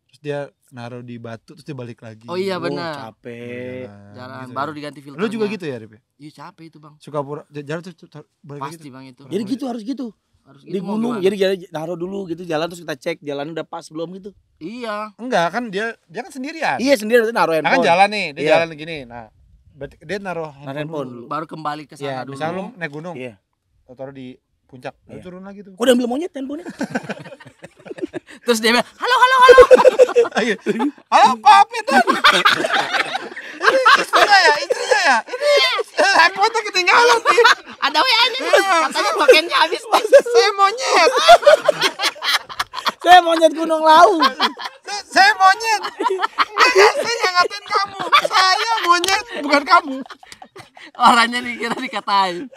terus dia naruh di batu terus dia balik lagi. Oh iya benar. Capek. Jalan gitu baru ya. diganti filternya. Lu juga gitu ya, Rip? Iya capek itu bang. Suka pura jalan terus balik lagi Pasti gitu. bang itu. Jadi gitu harus gitu. Harus Di gitu mau gunung gimana? jadi naruh dulu gitu jalan terus kita cek jalan udah pas belum gitu. Iya. Enggak kan dia kan sendirian. Iya sendiri nanti naruh Nah, kan handphone. jalan nih, dia Iya. jalan gini. Nah, berarti dia naruh handphone dulu. Baru kembali ke Ya, sana dulu. misalnya lu naik gunung, Iya. taruh di puncak, lu Iya. turun lagi tuh. Kok udah ambil monyet handphone-nya? Terus dia bilang, halo. Ayo. Halo, Pak Peter. Ini istrinya ya. Ini handphone ketinggalan nih. Ada WA-nya. Katanya tokennya habis. Saya monyet. Saya monyet Gunung Lawu. Saya monyet. Enggak, saya yang ngatain kamu. Saya monyet, bukan kamu. Orangnya dikira dikatain.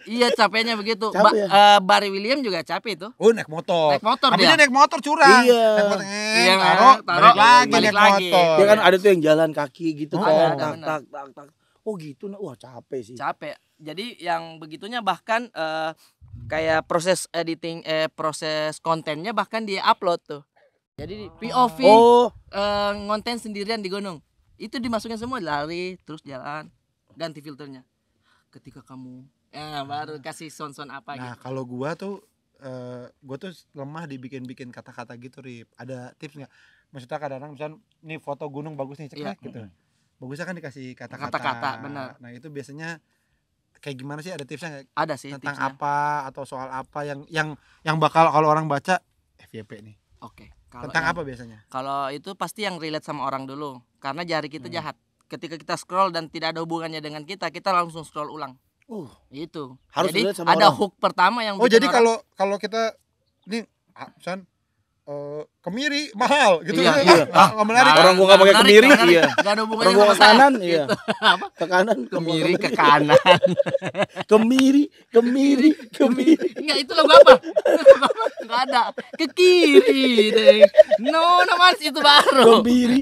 Iya capeknya begitu. Capek ya? Barry William juga capek itu. Oh, naik motor. Naik motor Tapi dia. dia naik motor curang. Iya. Naik motor, Iya, taruh, taruh, balik balik naik lagi. motor. Dia kan ada tuh yang jalan kaki gitu Oh, kan. ada, Tak. Oh gitu, wah capek sih. Capek. Jadi yang begitunya bahkan kayak proses editing proses kontennya bahkan dia upload tuh. Jadi POV Oh, ngonten sendirian di gunung. Itu dimasukin semua, lari terus jalan, ganti filternya. Ketika kamu baru kasih sound apa Nah, gitu. kalau gua tuh lemah dibikin kata-kata gitu, Rip. Ada tips nggak? Maksudnya kadang-kadang misal nih foto gunung bagus nih, cekrek gitu. Bagusnya kan dikasih kata-kata. Kata-kata, benar. Nah, itu biasanya kayak gimana sih, ada tipsnya nggak? Ada sih Tentang tipsnya. apa atau soal apa yang bakal kalau orang baca FYP nih. Oke. Kalau Tentang yang- apa biasanya? Kalau itu pasti yang relate sama orang dulu, karena jari kita jahat. Ketika kita scroll dan tidak ada hubungannya dengan kita langsung scroll ulang. Itu. Harus Jadi relate sama ada orang. hook pertama yang Oh, bikin jadi orang- kalau kita ini San kemiri mahal gitu. Iya, iya. Nggak menarik. Orang gua nggak pakai menarik, kemiri, nggak menarik. iya. Nggak ada hubungannya Orang gua sama ke saya. kanan, iya. Gitu. Apa? Ke kanan, Kemiri ke kanan. kemiri. Enggak, itu lagu apa? Enggak ada. Ke kiri deh. No, Mas, itu baru. Kemiri.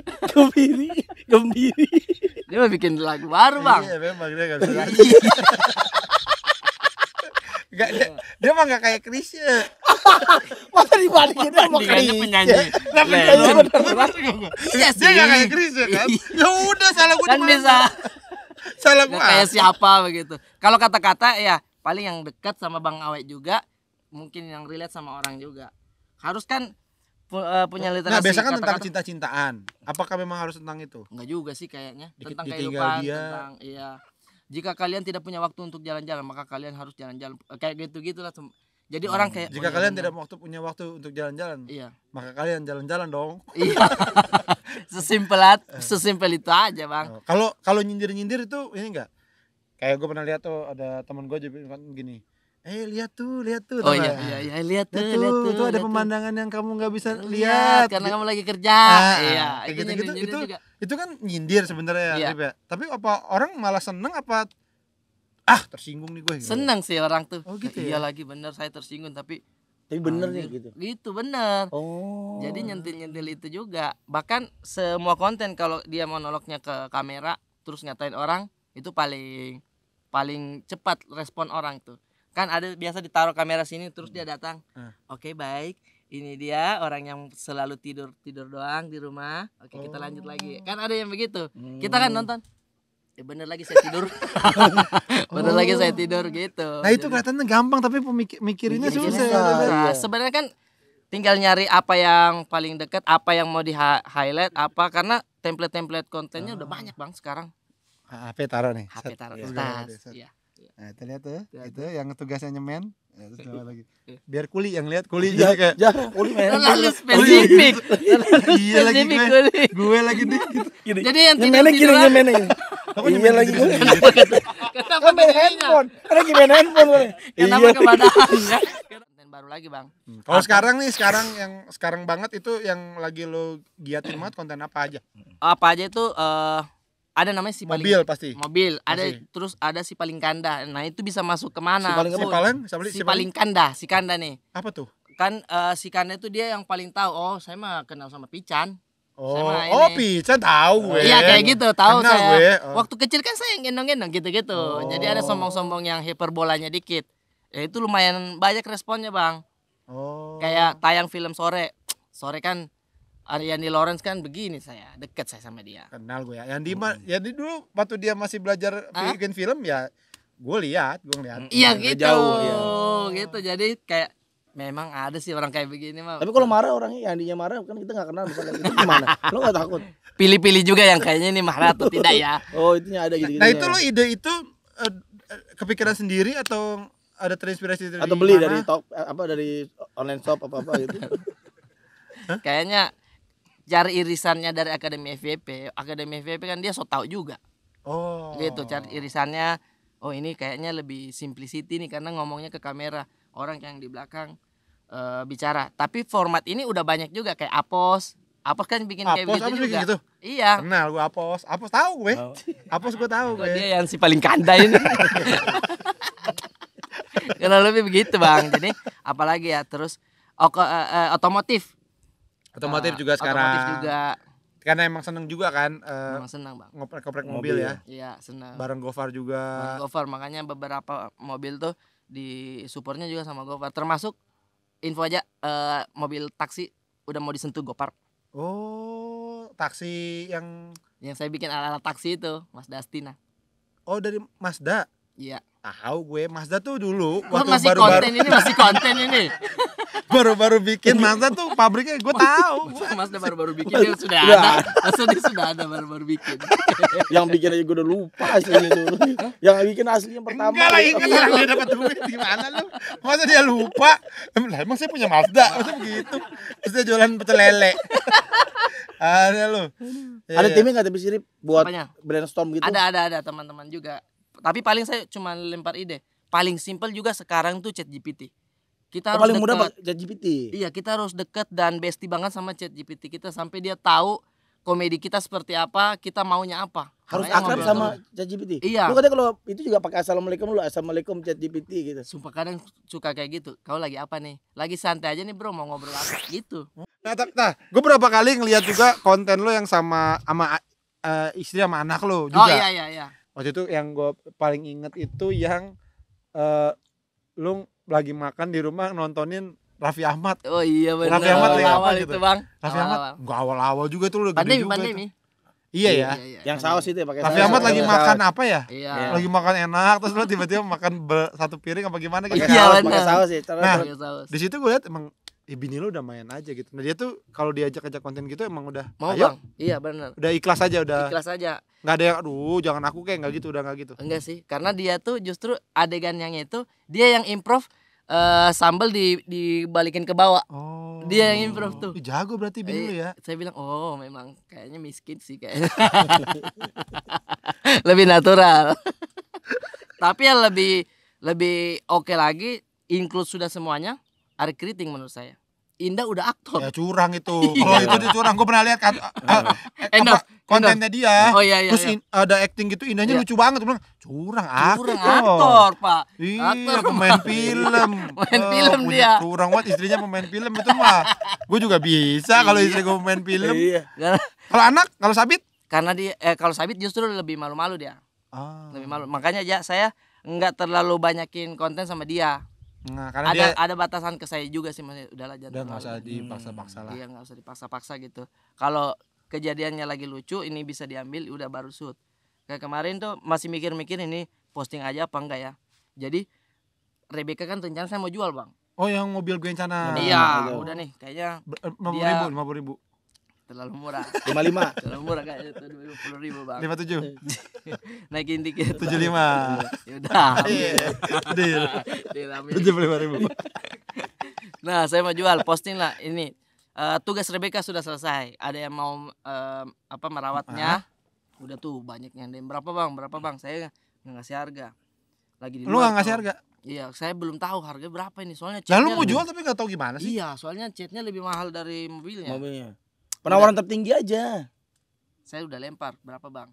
Dia mau bikin lagu baru, Bang. Iya, memang dia nggak bisa nyanyi. Nggak, dia mah nggak kayak Krisya. Masa dibandingin sama Bandingannya Chris? penyanyi. Legend. Iya Dia nggak kayak Krisya kan? Ya udah, salah gua Kan di mana? bisa. Salah Nggak gua. kayak siapa begitu. Kalau kata-kata ya paling yang dekat sama Bang Awe juga, mungkin yang relate sama orang juga. Harus kan punya literasi. Nah, biasa kan tentang kata-kata. cinta-cintaan. Apakah memang harus tentang itu? Enggak juga sih kayaknya. Dikit Tentang ditinggal kehidupan, dia. tentang iya. Jika kalian tidak punya waktu untuk jalan-jalan, maka kalian harus jalan-jalan. Kayak gitu-gitulah. Jadi orang kayak Jika kalian tidak punya waktu untuk jalan-jalan, Iya. maka kalian jalan-jalan dong. Iya. Sesimpel itu aja, Bang. Kalau nyindir-nyindir itu ini enggak? Kayak gue pernah lihat tuh, ada teman gue juga kan gini. Lihat tuh, Oh tau iya, nggak? iya, lihat tuh, Lihat lihat tuh, tuh. tuh ada lihat tuh. pemandangan yang kamu nggak bisa Lihat lihat. karena Gitu. kamu lagi kerja. Iya, Kayak itu gitu-gitu, nyindir juga. itu kan nyindir sebenarnya Iya. Rip, ya. Tapi apa orang malah seneng apa tersinggung nih gue? Gitu. Seneng sih orang tuh. Oh, gitu Iya ya? lagi, bener saya tersinggung, tapi Tapi bener nih anjir, gitu. Gitu bener. Oh. Jadi nyentil-nyentil itu juga. Bahkan semua konten kalau dia monolognya ke kamera terus ngatain orang, itu paling cepat respon orang tuh. Kan ada biasa ditaruh kamera sini terus dia datang. Oke, baik. Ini dia orang yang selalu tidur doang di rumah. Oke, kita lanjut lagi. Kan ada yang begitu. Kita kan nonton. Bener lagi saya tidur. Bener lagi saya tidur gitu. Nah, itu Jadi- kelihatannya gampang tapi mikirinnya Mikirnya susah. susah. Iya. Sebenarnya kan tinggal nyari apa yang paling dekat, apa yang mau di highlight, apa, karena template kontennya udah banyak, Bang, sekarang. HP taruh nih. HP taruh di Set. tas. Set. Iya. Nah, itu lihat tuh. Lihat Itu yang tugasnya nyemen. Ya, terus apa lagi? Iya. Biar kuli yang lihat, kuli Ya, jadi kayak jarang kuli main. Terlalu gitu. spesifik. iya lagi Spesifik gue. kuli. Gue lagi deh gitu. Gini. Jadi yang Nyemennya gini, tidur-tiduran- nyemennya gini. Apa Iya nyemen lagi gitu? Kenapa Kan main gedenya? handphone. Kan lagi main handphone. Bang. Kenapa Iya. kebadan? Konten baru lagi, Bang. Kalau sekarang nih, yang sekarang banget itu yang lagi lo giatin banget konten apa aja? Apa aja itu ada namanya si paling Mobil pasti. mobil, ada Masih. terus ada si paling kanda. Nah, itu bisa masuk kemana? Si paling Si apa? Palen, Si paling kanda, si kanda nih. apa tuh? Kan si kanda itu dia yang paling tahu. Oh, saya mah kenal sama Pican. Oh, Sama oh ini. Pican tahu gue. Iya, kayak gitu, tahu Kenal saya. gue. Oh. Waktu kecil kan saya gendong-gendong gitu-gitu. Oh. Jadi ada sombong-sombong yang hiperbolanya dikit. Ya itu lumayan banyak responnya, Bang. Oh. Kayak tayang film sore. Sore kan Aryani Lawrence kan begini, saya deket saya sama dia. Kenal gue ya. Yang di dulu waktu dia masih belajar Hah? bikin film ya, gue ngeliat. Iya Dari gitu. jauh, iya. Gitu. Jadi kayak memang ada sih orang kayak begini mah. Tapi kalau marah orangnya, yang dinya marah kan kita nggak kenal, bukan itu gimana? Lo nggak takut? Pilih-pilih juga yang kayaknya ini marah atau tidak ya. Oh, itunya ada gitu. Nah, itu lo ide itu kepikiran sendiri atau ada terinspirasi dari atau beli mana? dari online shop apa gitu. Kayaknya cari irisannya dari Akademi FYP. Akademi FYP kan dia so tahu juga. Oh. Gitu, cari irisannya. Oh, ini kayaknya lebih simplicity nih karena ngomongnya ke kamera. Orang yang di belakang bicara. Tapi format ini udah banyak juga kayak Apos. Apos kan bikin kayak Apos, begitu Apos juga. bikin gitu? Iya. Kenal gue Apos tahu gue. Oh. Apos gue tahu Oh, gue. dia yang si paling kanda ini. Kalau lebih begitu, Bang. Jadi apalagi ya, terus otomotif. Otomotif juga sekarang. Otomotif juga. Karena emang seneng juga kan Memang senang, Bang. ngoprek-ngoprek Mobil mobil ya. ya. Iya, senang. Bareng Gofar juga. Bang Gofar, makanya beberapa mobil tuh di supportnya juga sama Gofar. Termasuk info aja mobil taksi udah mau disentuh Gopar. Oh, taksi yang Yang saya bikin ala-ala taksi itu, Mas Dastina. Oh, dari Mazda. Iya. Tahu gue, Mazda tuh dulu Wah, waktu masih konten ini. baru bikin Mazda tuh pabriknya gue tahu. Mazda baru bikin dia sudah ada. Maksudnya sudah ada baru bikin. Yang bikin aja gue udah lupa aslinya dulu. Yang bikin asli yang pertama. Enggak lah, ingat orang dia dapat duit gimana lu? Masa dia lupa? Lah emang saya punya Mazda, masa begitu? Terus dia jualan pecel lele. Ada lu. Ada timnya nggak tapi sirip buat Apanya? brainstorm gitu? Ada teman-teman juga. Tapi paling saya cuma lempar ide. Paling simpel juga sekarang tuh ChatGPT. Kita harus Paling mudah deket. pakai ChatGPT. Iya, kita harus deket dan bestie banget sama ChatGPT kita sampai dia tahu komedi kita seperti apa, kita maunya apa. Harus Makanya akrab ngobrol sama terus. ChatGPT. Iya. Lu katanya kalau itu juga pakai assalamualaikum lu, assalamualaikum ChatGPT gitu. Sumpah kadang suka kayak gitu. Kau lagi apa nih? Lagi santai aja nih bro, mau ngobrol apa gitu. Nah, gue berapa kali ngeliat juga konten lo yang sama istri sama anak lo juga. Oh iya. Waktu itu yang gue paling inget itu yang lu lagi makan di rumah nontonin Raffi Ahmad. Oh iya benar. Raffi Ahmad lagi apa awal gitu? itu bang. Raffi Ahmad enggak awal-awal juga tuh udah gede juga. Pandemi. Itu. Iya ya. Yang saus itu ya pakai Raffi saus. Ahmad lagi Pakai makan saus. apa ya? Iya. Lagi makan enak terus lo tiba-tiba makan satu piring apa gimana gitu. Pakai Iya, saus, benar. pakai saus ya. Nah, Pakai saus. di situ gue liat emang bini lo udah main aja gitu. Nah dia tuh kalau diajak-ajak konten gitu emang udah Mau ayo, bang? Iya benar. udah ikhlas aja udah. Ikhlas aja. Nggak ada yang aduh jangan aku kayak nggak gitu, udah nggak gitu. Enggak sih, karena dia tuh justru adegan yang itu dia yang improv sambal dibalikin ke bawah. Oh. Dia yang improv tuh. Ih, jago berarti bini lo ya. Saya bilang, oh memang kayaknya miskin sih kayaknya. Lebih natural. Tapi yang lebih oke lagi, include sudah semuanya, Ari Kriting menurut saya. Indah udah aktor. Ya curang itu. Kalau itu dia curang, gue pernah lihat kan Enough, kontennya dia. Oh iya. Terus ada acting gitu indahnya Iya. lucu banget. Gue bilang curang Curang aktor, Pak. Iya, Aktor, pemain film. Pemain film punya dia. Curang banget istrinya pemain film itu mah. Gue juga bisa kalau istri gue pemain film. Iya. Kalau anak, kalau Sabit? Karena dia kalau Sabit justru lebih malu-malu dia. Ah. Lebih malu. Makanya ya saya nggak terlalu banyakin konten sama dia. Nah, karena dia Ada batasan ke saya juga sih, maksudnya udahlah udah jangan nggak usah terlalu. dipaksa-paksa lah. Iya, nggak usah dipaksa-paksa gitu. Kalau kejadiannya lagi lucu, ini bisa diambil, udah baru shoot. Kayak kemarin tuh masih mikir-mikir ini posting aja apa enggak ya. Jadi Rebecca kan rencana saya mau jual bang. Oh, yang mobil gue yang sana. Iya, udah nih kayaknya 50.000, 50.000. terlalu murah. 55. Terlalu murah kayaknya tuh 20.000 bang. 57. Naikin dikit. 75. Ya udah. Iya. Deal. Diambil. 75.000. Nah, saya mau jual, posting lah ini. Tugas Rebecca sudah selesai. Ada yang mau merawatnya. Udah tuh banyak yang DM. Berapa bang? Saya nggak ngasih harga. Lagi di Lu luar nggak ngasih tuh. harga? Iya, saya belum tahu harga berapa ini. Soalnya Lah lu catnya mau lebih- jual tapi nggak tahu gimana sih? Iya, soalnya catnya lebih mahal dari mobilnya. Mobilnya. Penawaran tertinggi aja. Saya udah lempar, berapa bang?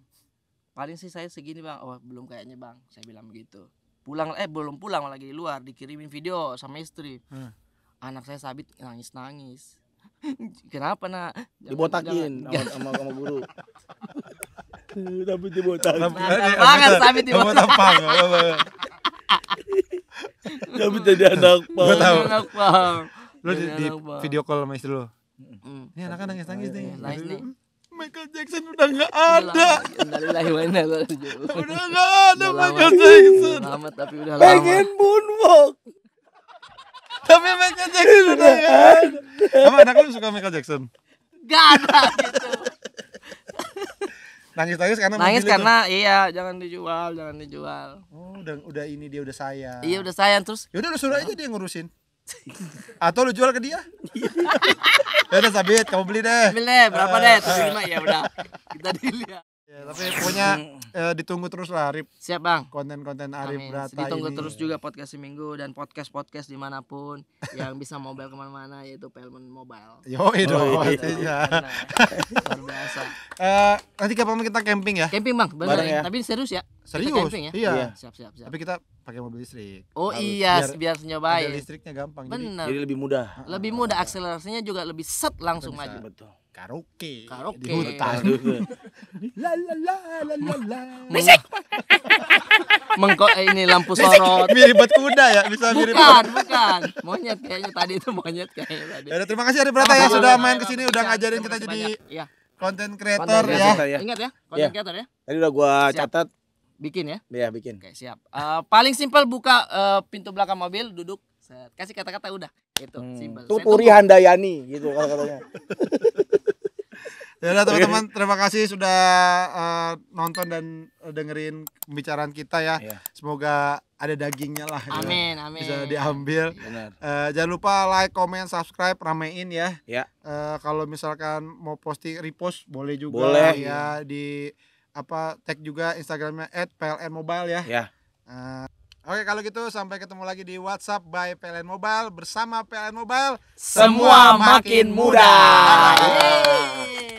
Paling sih saya segini bang. Oh belum kayaknya bang, saya bilang begitu. Belum pulang lagi di luar, dikirimin video sama istri. Anak saya Sabit nangis. Kenapa nak? Dibotakin sama guru. Tapi dibotakin. Banget Sabit di Buat apa? Tapi tadi anak Gua tahu. Anak bang. Lu di Anak, Bang. video call sama istri lu. Hmm. Ini anaknya nangis nih. Nangis nih. Michael Jackson udah nggak ada. Innalillahi wa inna ilaihi raji'un. Udah nggak ada Udah Michael lama. Jackson. Lama tapi udah lama. Pengen moonwalk. Tapi Michael Jackson udah nggak ada. Apa anak lu suka Michael Jackson? Gak ada gitu. Nangis karena Nangis mobil itu. karena iya jangan dijual. Oh, udah ini dia udah sayang. Iya udah sayang terus. Ya udah lu suruh aja dia ngurusin. Atau lu jual ke dia? Ya udah Sabit, kamu beli deh. Ambil deh berapa deh? 75 ya udah. Kita dilihat. Ya, tapi pokoknya ditunggu terus lah Arif, Siap bang. konten-konten Arif Amin. Brata Ditunggu ini. terus juga podcast seminggu dan podcast dimanapun yang bisa mobile kemana-mana yaitu Pelman Mobile. Yoi dong, iya. pastinya. Luar biasa. Nanti kapan kita camping ya? Camping bang, bener Bareng ya. Tapi serius ya? Serius? Kita camping ya? Iya. Siap. Tapi kita pakai mobil listrik. Oh Harus. iya, biar Ada nyobain. listriknya gampang. Jadi Bener. Jadi lebih mudah. Lebih mudah, akselerasinya juga lebih set langsung Bisa. maju. Betul. karaoke. Karaoke. Di hutan. La la la la la la. Ini lampu sorot. Mirip buat kuda ya, bisa mirip. Bukan. Monyet kayaknya tadi itu monyet kayaknya tadi. Ya udah, terima kasih Arif Brata ya sudah main kesini, udah ngajarin kita Terima kasih jadi banyak. Iya. konten creator Konten ya. creator. Ya. Ingat ya, Iya. konten creator ya. Tadi udah gua Siap. catat. Bikin ya. Ya, bikin. Oke, siap. Paling simpel buka pintu belakang mobil, duduk, set. Kasih kata-kata udah. Itu simpel. Saya Tuturi tunggu. Handayani gitu kata-katanya. Ya udah teman-teman, terima kasih sudah nonton dan dengerin pembicaraan kita ya. Iya. Semoga ada dagingnya lah. ya. Amin, amin. Bisa diambil. Benar. Jangan lupa like, comment, subscribe, ramein ya. Ya. Kalau misalkan mau posting repost boleh juga Boleh. ya di tag juga Instagramnya @plnmobile ya. Ya. Oke kalau gitu sampai ketemu lagi di WhatsApp by PLN Mobile bersama PLN Mobile. Semua makin mudah. Yeay.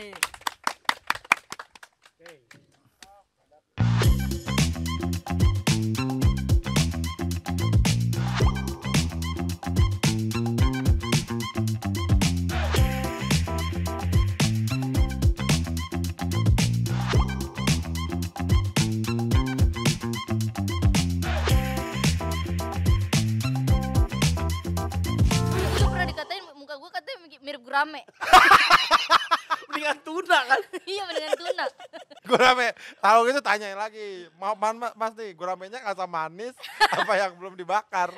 Gue juga pernah dikatain muka gue katanya mirip gurame. Mendingan tuna kan. Iya beneran tuna. Gurame, tahu gitu tanyain lagi. Mas nih, guramenya asam manis apa yang belum dibakar?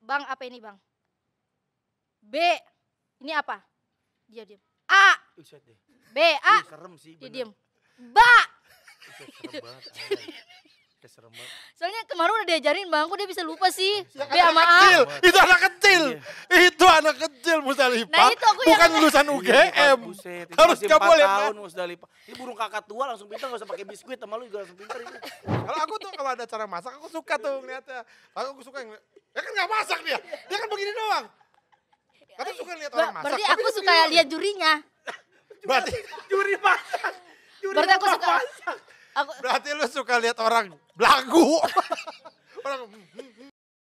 Bang apa ini bang? B. Ini apa? Dia diem. A. B. A. Serem sih. Dia diem. Ba. Serem banget. Serem banget. Soalnya kemarin udah diajarin bang, kok dia bisa lupa sih? Ya B sama A. kecil, itu anak kecil. Itu anak kecil Musdalifah. Nah, itu aku bukan yang- lulusan UGM. Buset, itu Harus masih nggak 4 boleh, tahun Musdalifah. Ini burung kakak tua langsung pintar, enggak usah pakai biskuit, sama lu juga langsung pintar itu. Kalau aku tuh kalau ada cara masak aku suka tuh ngeliatnya. Aku suka yang ya kan nggak masak dia. Dia kan begini doang. Kamu suka lihat orang masak. Berarti tapi aku dia suka begini doang. lihat jurinya. Berarti Juri masak. Berarti aku suka. Aku berarti lu suka lihat orang belagu. Orang